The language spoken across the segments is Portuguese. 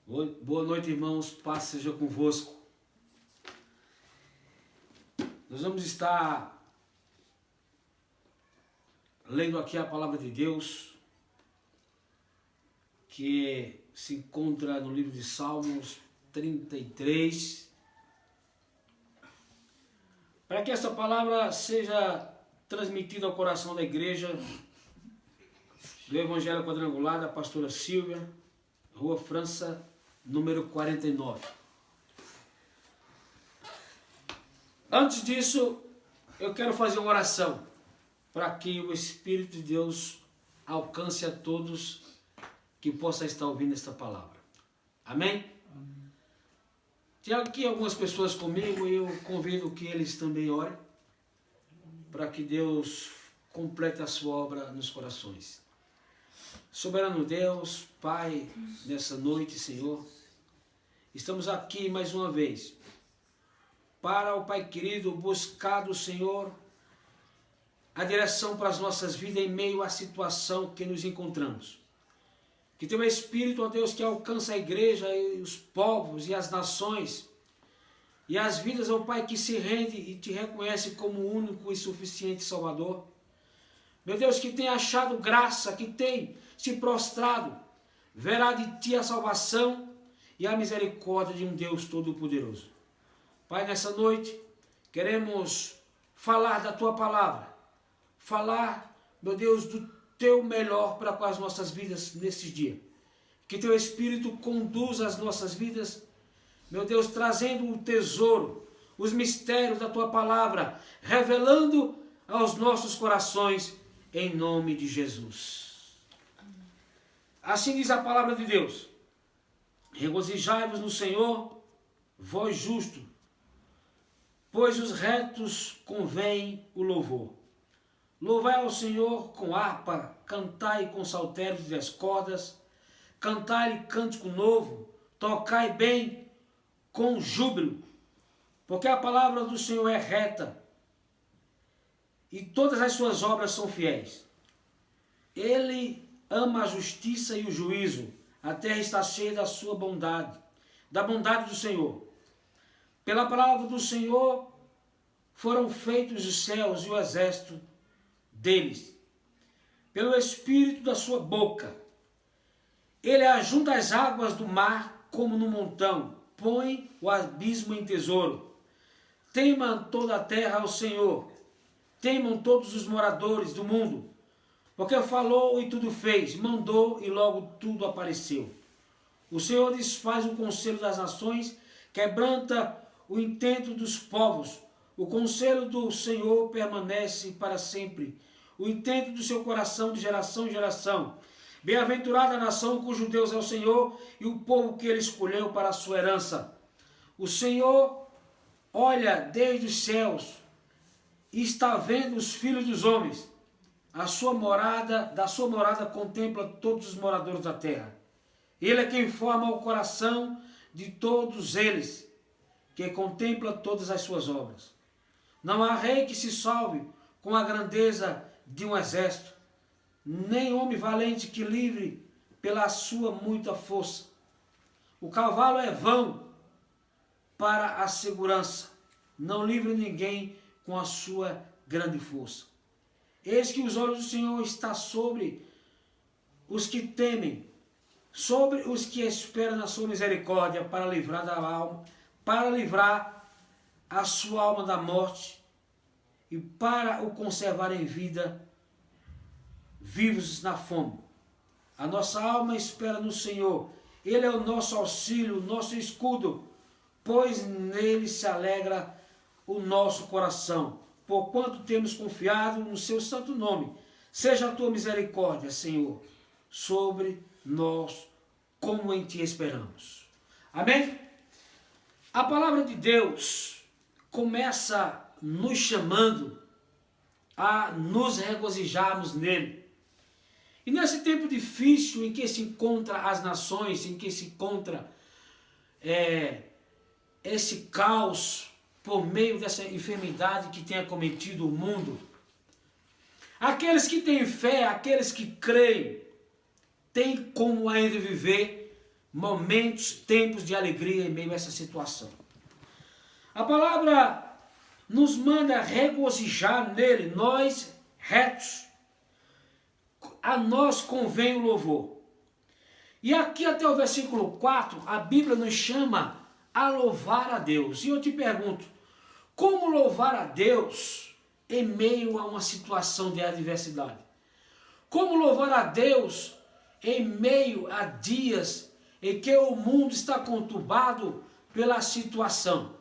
Boa noite, irmãos. Paz seja convosco. Nós vamos estar lendo aqui a palavra de Deus, que se encontra no livro de Salmos 33. Para que essa palavra seja transmitida ao coração da igreja do Evangelho Quadrangular, da pastora Silvia, Rua França, número 49. Antes disso, eu quero fazer uma oração para que o Espírito de Deus alcance a todos que possam estar ouvindo esta palavra. Amém? Tem aqui algumas pessoas comigo e eu convido que eles também orem para que Deus complete a sua obra nos corações. Soberano Deus, Pai, nessa noite, Senhor, estamos aqui mais uma vez para, o Pai querido, buscar do Senhor a direção para as nossas vidas em meio à situação que nos encontramos. Que teu Espírito, ó Deus, que alcança a igreja e os povos e as nações e as vidas, ó Pai, que se rende e te reconhece como o único e suficiente Salvador. Meu Deus, que tem achado graça, que tem se prostrado, verá de ti a salvação e a misericórdia de um Deus Todo-Poderoso. Pai, nessa noite, queremos falar da tua palavra, falar, meu Deus, do teu melhor para com as nossas vidas nesse dia. Que teu Espírito conduza as nossas vidas, meu Deus, trazendo o tesouro, os mistérios da tua palavra, revelando aos nossos corações, em nome de Jesus. Assim diz a palavra de Deus: regozijai-vos no Senhor, vós justos, pois os retos convém o louvor. Louvai ao Senhor com harpa, cantai com saltérios de 10 cordas, cantai-lhe cântico novo, tocai bem com júbilo, porque a palavra do Senhor é reta e todas as suas obras são fiéis. Ele ama a justiça e o juízo, a terra está cheia da sua bondade, da bondade do Senhor. Pela palavra do Senhor foram feitos os céus e o exército deles. Pelo Espírito da sua boca, ele ajunta as águas do mar como no montão, põe o abismo em tesouro. Tema toda a terra ao Senhor, temam todos os moradores do mundo, porque falou e tudo fez, mandou e logo tudo apareceu. O Senhor desfaz o conselho das nações, quebranta o intento dos povos. O conselho do Senhor permanece para sempre, o intento do seu coração de geração em geração. Bem-aventurada a nação cujo Deus é o Senhor e o povo que ele escolheu para a sua herança. O Senhor olha desde os céus e está vendo os filhos dos homens. Da sua morada contempla todos os moradores da terra. Ele é quem forma o coração de todos eles, que contempla todas as suas obras. Não há rei que se salve com a grandeza de um exército, nem homem valente que livre pela sua muita força. O cavalo é vão para a segurança, não livra ninguém com a sua grande força. Eis que os olhos do Senhor estão sobre os que temem, sobre os que esperam na sua misericórdia, para livrar da alma, para livrar a sua alma da morte e para o conservar em vida, vivos na fome. A nossa alma espera no Senhor, ele é o nosso auxílio, o nosso escudo, pois nele se alegra o nosso coração. Porquanto temos confiado no seu santo nome. Seja a tua misericórdia, Senhor, sobre nós, como em ti esperamos. Amém? A palavra de Deus começa nos chamando a nos regozijarmos nele. E nesse tempo difícil em que se encontra as nações, em que se encontra esse caos por meio dessa enfermidade que tem acometido o mundo, aqueles que têm fé, aqueles que creem, têm como ainda viver momentos, tempos de alegria em meio a essa situação. A palavra nos manda regozijar nele, nós retos. A nós convém o louvor. E aqui até o versículo 4, a Bíblia nos chama a louvar a Deus. E eu te pergunto, como louvar a Deus em meio a uma situação de adversidade? Como louvar a Deus em meio a dias em que o mundo está conturbado pela situação?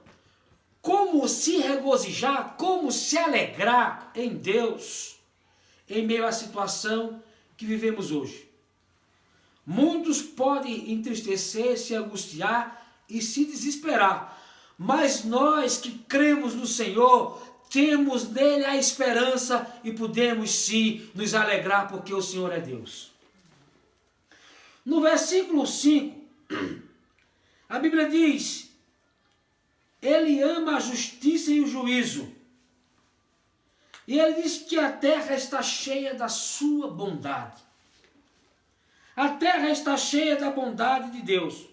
Como se regozijar, como se alegrar em Deus em meio à situação que vivemos hoje? Muitos podem entristecer, se angustiar e se desesperar, mas nós que cremos no Senhor, temos nele a esperança e podemos sim nos alegrar porque o Senhor é Deus. No versículo 5, a Bíblia diz: Ele ama a justiça e o juízo. E ele diz que a terra está cheia da sua bondade. A terra está cheia da bondade de Deus.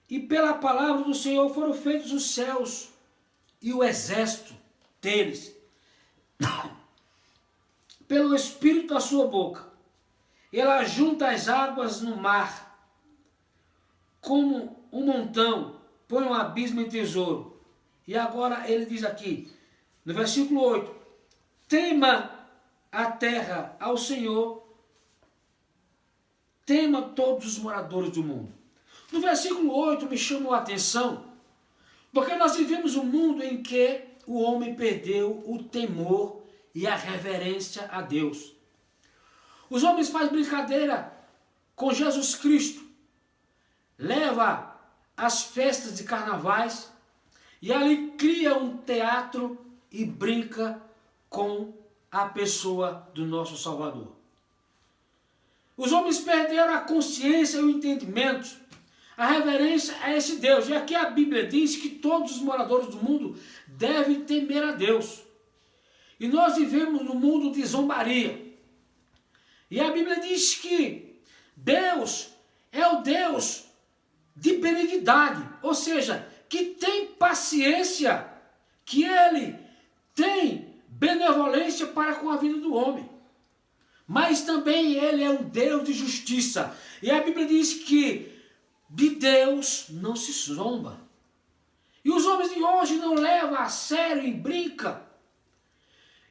E pela palavra do Senhor foram feitos os céus e o exército deles. Pelo Espírito da sua boca. Ela junta as águas no mar, como um montão, põe um abismo em tesouro. E agora ele diz aqui, no versículo 8, tema a terra ao Senhor, tema todos os moradores do mundo. No versículo 8 me chamou a atenção, porque nós vivemos um mundo em que o homem perdeu o temor e a reverência a Deus. Os homens fazem brincadeira com Jesus Cristo, leva as festas de carnavais e ali cria um teatro e brinca com a pessoa do nosso Salvador. Os homens perderam a consciência e o entendimento, a reverência a esse Deus. E aqui a Bíblia diz que todos os moradores do mundo devem temer a Deus. E nós vivemos num mundo de zombaria. E a Bíblia diz que Deus é o Deus de benignidade, ou seja, que tem paciência, que Ele tem benevolência para com a vida do homem. Mas também Ele é um Deus de justiça. E a Bíblia diz que de Deus não se zomba. E os homens de hoje não levam a sério e brincam.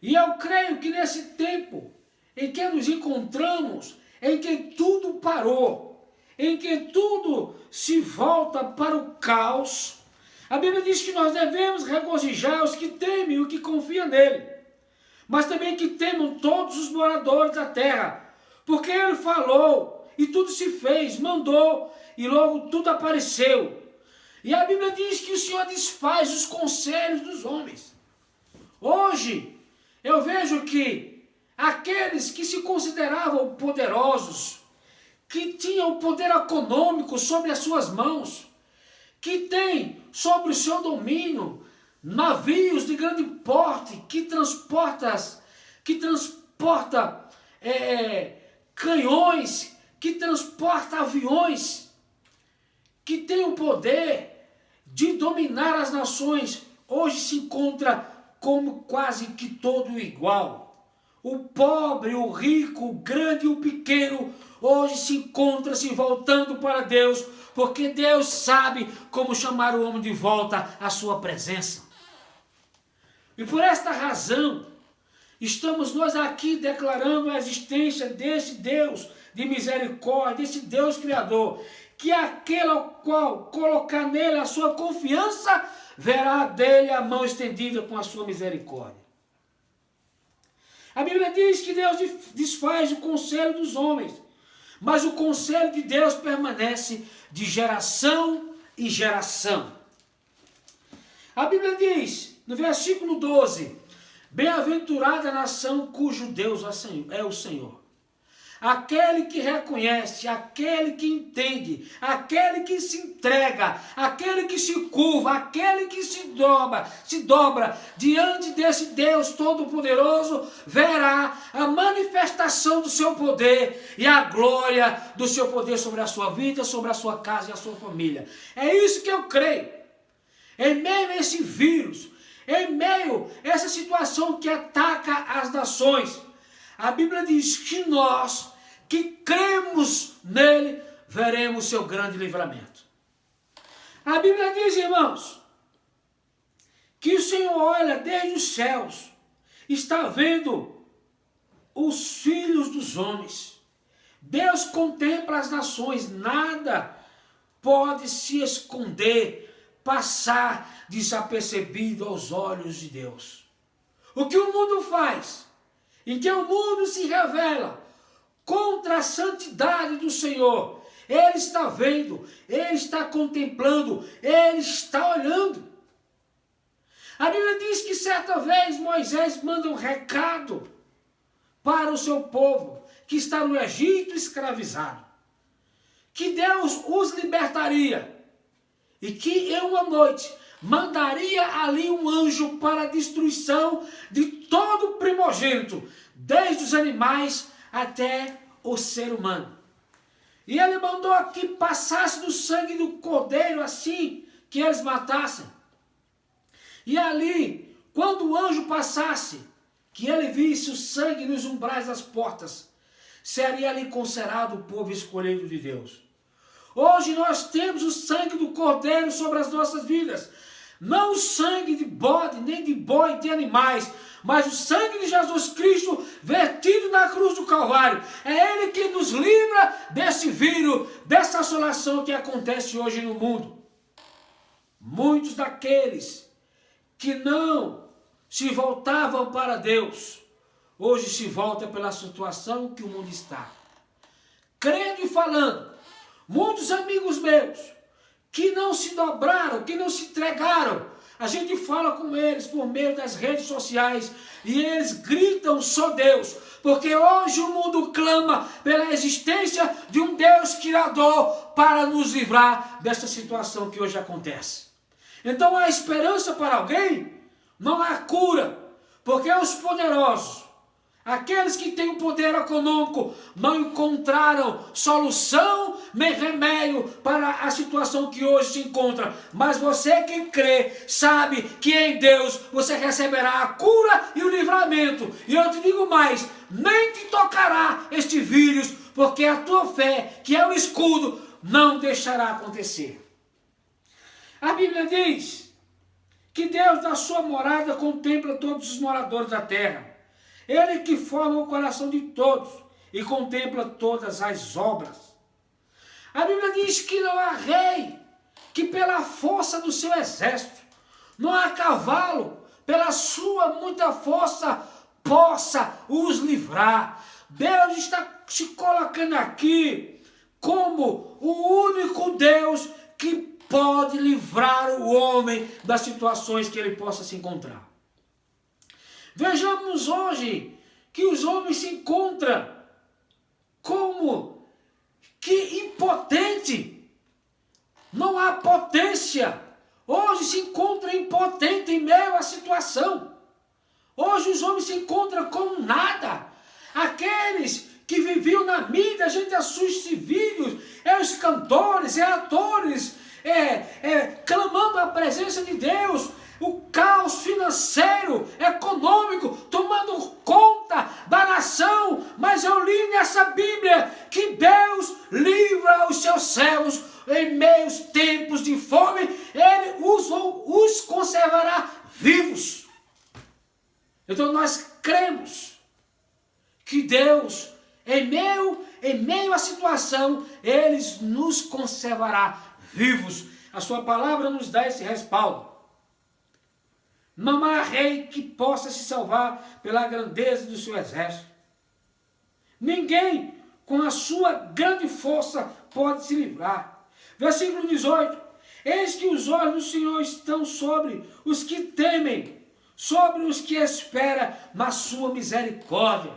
E eu creio que nesse tempo em que nos encontramos, em que tudo parou, em que tudo se volta para o caos, a Bíblia diz que nós devemos regozijar os que temem e os que confiam nele, mas também que temam todos os moradores da terra, porque ele falou e tudo se fez, mandou e logo tudo apareceu. E a Bíblia diz que o Senhor desfaz os conselhos dos homens. Hoje eu vejo que aqueles que se consideravam poderosos, que tinham poder econômico sobre as suas mãos, que têm sobre o seu domínio navios de grande porte, que transporta canhões, que transporta aviões, que tem o poder de dominar as nações, hoje se encontra como quase que todo igual. O pobre, o rico, o grande e o pequeno, hoje se encontra se voltando para Deus, porque Deus sabe como chamar o homem de volta à sua presença. E por esta razão, estamos nós aqui declarando a existência desse Deus de misericórdia, desse Deus Criador, que aquele ao qual colocar nele a sua confiança, verá dele a mão estendida com a sua misericórdia. A Bíblia diz que Deus desfaz o conselho dos homens, mas o conselho de Deus permanece de geração em geração. A Bíblia diz, no versículo 12, bem-aventurada a nação cujo Deus é o Senhor. aquele que reconhece, aquele que entende, aquele que se entrega, aquele que se curva, aquele que se dobra diante desse Deus Todo-Poderoso, verá a manifestação do seu poder e a glória do seu poder sobre a sua vida, sobre a sua casa e a sua família. É isso que eu creio. Em meio a esse vírus, em meio a essa situação que ataca as nações, a Bíblia diz que nós, que cremos nele, veremos seu grande livramento. A Bíblia diz, irmãos, que o Senhor olha desde os céus, está vendo os filhos dos homens. Deus contempla as nações, nada pode se esconder, passar desapercebido aos olhos de Deus. O que o mundo faz? Em que o mundo se revela contra a santidade do Senhor, ele está vendo, ele está contemplando, ele está olhando. A Bíblia diz que certa vez Moisés manda um recado para o seu povo, que está no Egito escravizado, que Deus os libertaria, e que em uma noite mandaria ali um anjo para a destruição de todo primogênito, desde os animais até o ser humano. E ele mandou que passasse do sangue do cordeiro assim que eles matassem. E ali, quando o anjo passasse, que ele visse o sangue nos umbrais das portas, seria ali considerado o povo escolhido de Deus. Hoje nós temos o sangue do cordeiro sobre as nossas vidas. Não o sangue de bode, nem de boi, de animais, mas o sangue de Jesus Cristo vertido na cruz do Calvário. É ele que nos livra desse vírus, dessa assolação que acontece hoje no mundo. Muitos daqueles que não se voltavam para Deus, hoje se voltam pela situação que o mundo está. Crendo e falando, muitos amigos meus que não se dobraram, que não se entregaram, a gente fala com eles por meio das redes sociais e eles gritam só Deus, porque hoje o mundo clama pela existência de um Deus criador para nos livrar dessa situação que hoje acontece. Então há esperança para alguém? Não há cura, porque os poderosos, aqueles que têm o poder econômico, não encontraram solução nem remédio para a situação que hoje se encontra. Mas você que crê, sabe que em Deus você receberá a cura e o livramento. E eu te digo mais, nem te tocará este vírus, porque a tua fé, que é o escudo, não deixará acontecer. A Bíblia diz que Deus da sua morada contempla todos os moradores da terra. Ele que forma o coração de todos e contempla todas as obras. A Bíblia diz que não há rei que pela força do seu exército, não há cavalo pela sua muita força possa os livrar. Deus está se colocando aqui como o único Deus que pode livrar o homem das situações que ele possa se encontrar. Vejamos hoje que os homens se encontram como que impotente. Não há potência. Hoje se encontra impotente em meio à situação. Hoje os homens se encontram com nada. Aqueles que viviam na mídia, a gente assiste vídeos, os cantores, atores, clamando a presença de Deus, o caos financeiro, econômico, tomando conta da nação. Mas eu li nessa Bíblia que Deus livra os seus servos em meios tempos de fome, Ele os conservará vivos. Então nós cremos que Deus, em meio à situação, Ele nos conservará vivos. A sua palavra nos dá esse respaldo. Não há rei que possa se salvar pela grandeza do seu exército. Ninguém com a sua grande força pode se livrar. Versículo 18. Eis que os olhos do Senhor estão sobre os que temem, sobre os que esperam na sua misericórdia.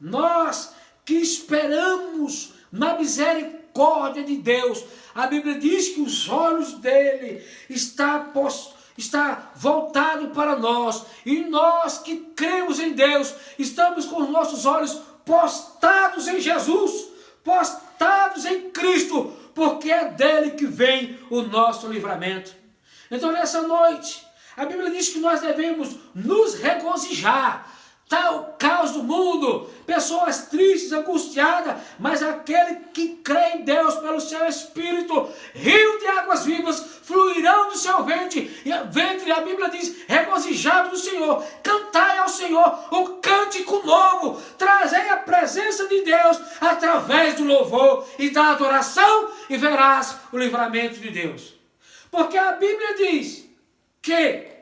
Nós que esperamos na misericórdia de Deus, a Bíblia diz que os olhos dele está voltado para nós, e nós que cremos em Deus, estamos com os nossos olhos postados em Jesus, postados em Cristo, porque é dele que vem o nosso livramento. Então nessa noite, a Bíblia diz que nós devemos nos regozijar. Está o caos do mundo, pessoas tristes, angustiadas, mas aquele que crê em Deus pelo seu Espírito, rio de águas vivas fluirão do seu ventre, e a Bíblia diz, regozijai do Senhor, cantai ao Senhor o cântico novo, trazei a presença de Deus através do louvor e da adoração, e verás o livramento de Deus. Porque a Bíblia diz que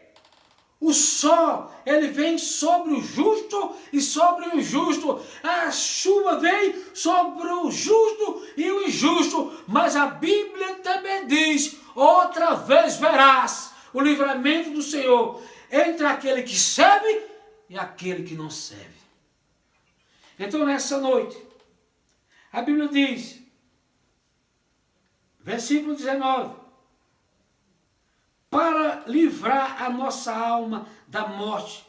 o sol, ele vem sobre o justo e sobre o injusto. A chuva vem sobre o justo e o injusto. Mas a Bíblia também diz, outra vez verás o livramento do Senhor entre aquele que serve e aquele que não serve. Então nessa noite, a Bíblia diz, versículo 19, para livrar a nossa alma da morte,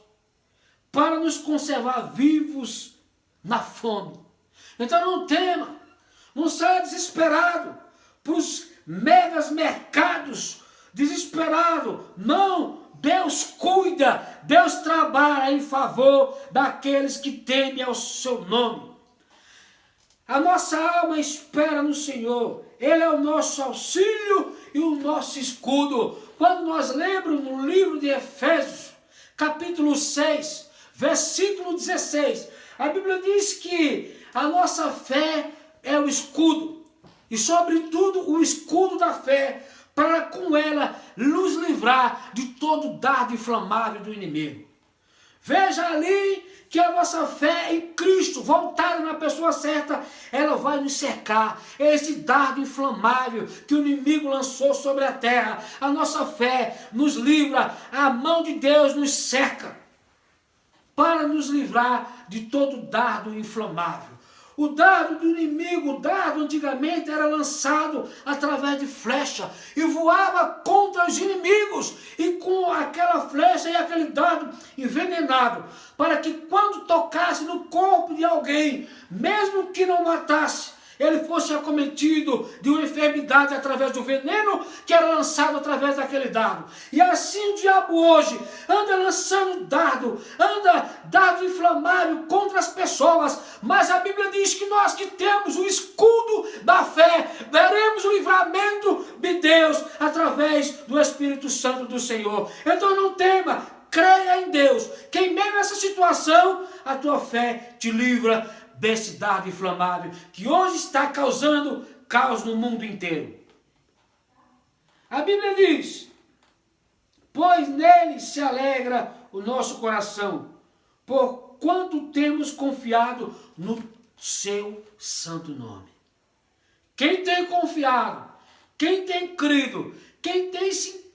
para nos conservar vivos na fome. Então não tema, não saia desesperado para os megas mercados, desesperado. Não, Deus cuida, Deus trabalha em favor daqueles que temem ao seu nome. A nossa alma espera no Senhor, Ele é o nosso auxílio e o nosso escudo. Quando nós lembramos no livro de Efésios, capítulo 6, versículo 16, a Bíblia diz que a nossa fé é o escudo, e sobretudo o escudo da fé, para com ela nos livrar de todo dardo inflamável do inimigo. Veja ali que a nossa fé em Cristo, voltada na pessoa certa, ela vai nos cercar. Esse dardo inflamável que o inimigo lançou sobre a terra, a nossa fé nos livra, a mão de Deus nos cerca, para nos livrar de todo dardo inflamável. O dardo do inimigo, o dardo antigamente era lançado através de flecha e voava contra os inimigos, e com aquela flecha e aquele dardo envenenado, para que quando tocasse no corpo de alguém, mesmo que não matasse, ele fosse acometido de uma enfermidade através do veneno que era lançado através daquele dardo. E assim o diabo hoje anda lançando dardo inflamável contra as pessoas, mas a Bíblia diz que nós que temos o escudo da fé, veremos o livramento de Deus através do Espírito Santo do Senhor. Então não tema, creia em Deus, que em meio a essa situação, a tua fé te livra desse dardo inflamável que hoje está causando caos no mundo inteiro. A Bíblia diz, pois nele se alegra o nosso coração, porquanto temos confiado no seu santo nome. Quem tem confiado, quem tem crido, quem tem se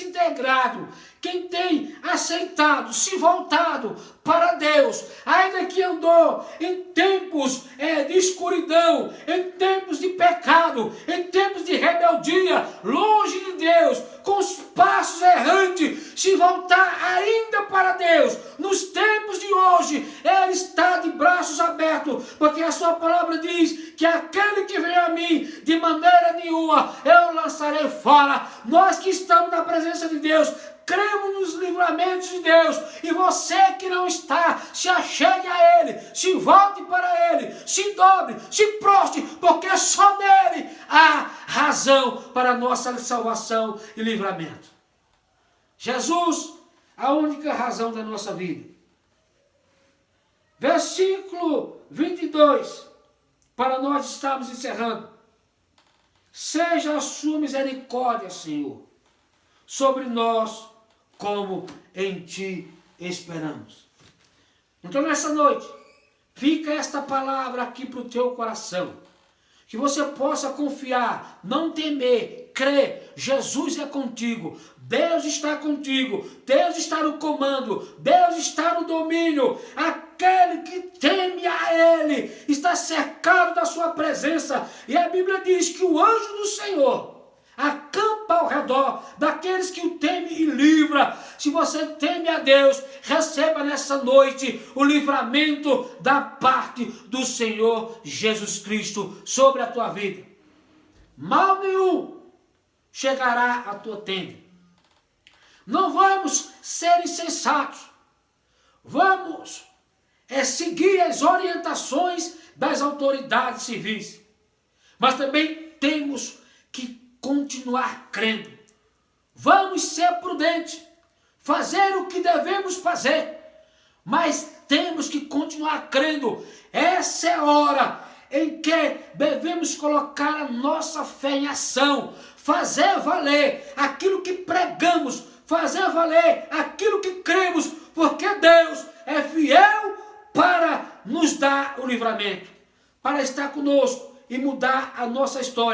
integrado, quem tem aceitado, se voltado para Deus, ainda que andou em tempos de escuridão, em tempos de pecado, em tempos de rebeldia, longe de Deus, com os passos errantes, se voltar ainda para Deus, nos tempos de hoje, Ele está de braços abertos, porque a sua palavra diz que aquele que vem a mim, de maneira nenhuma, eu lançarei fora. Nós que estamos na presença de Deus, cremos nos livramentos de Deus, e você que não está, se achegue a Ele, se volte para Ele, se dobre, se prostre, porque só nele há razão para a nossa salvação e livramento. Jesus, a única razão da nossa vida. Versículo 22, para nós estarmos encerrando. Seja a sua misericórdia, Senhor, sobre nós, como em Ti esperamos. Então nessa noite, fica esta palavra aqui para o teu coração, que você possa confiar, não temer, crer, Jesus é contigo, Deus está contigo, Deus está no comando, Deus está no domínio. aquele que teme a Ele está cercado da sua presença. E a Bíblia diz que o anjo do Senhor acampa ao redor daqueles que o temem e livra. Se você teme a Deus, receba nessa noite o livramento da parte do Senhor Jesus Cristo sobre a tua vida. Mal nenhum chegará à tua tenda. Não vamos ser insensatos. Vamos seguir as orientações das autoridades civis. Mas também temos que continuar crendo. Vamos ser prudentes, fazer o que devemos fazer, mas temos que continuar crendo. Essa é a hora em que devemos colocar a nossa fé em ação, fazer valer aquilo que pregamos, fazer valer aquilo que cremos, porque Deus é fiel para nos dar o livramento, para estar conosco e mudar a nossa história.